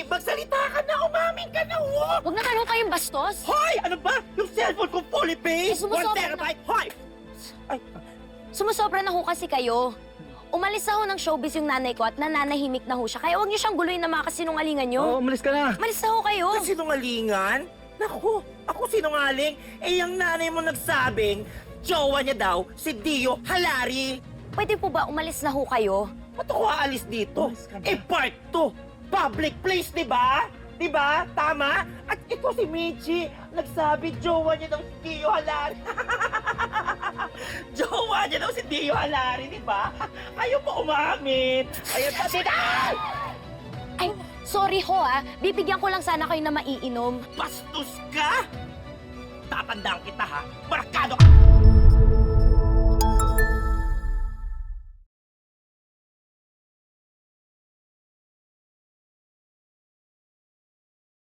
Magsalita ka na! Umamin ka na, ho! Huwag naman ho kayong bastos. Hoy! Ano ba? Yung cellphone ko fully paid? Eh, sumusobra 1 terabyte? Hoy! Ay, Sumusobra na ho kasi kayo. Umalis na ho ng showbiz yung nanay ko at nananahimik na ho siya. Kaya huwag niyo siyang guluhin na mga kasinungalingan niyo. Oo, umalis ka na. Umalis na ho kayo. kasinungalingan? Naku, ako sinungaling? Eh, yung nanay mo nagsabing, jowa niya daw, si Dio Halari. Pwede po ba umalis na ho kayo? Ba't ako aalis dito? Umalis ka na. Eh, part 2. Public place, di ba? Di ba? Tama? At ito si Michi, nagsabi, jowa niya daw si Dio Halari. Jowa niya daw si Dio Halari, di ba? Ayaw mo umamin. Ayaw pa sinal! Ay, sorry ho bibigyan ko lang sana kayo na maiinom. Bastos ka! Tatandaan kita, ha? Markado ka!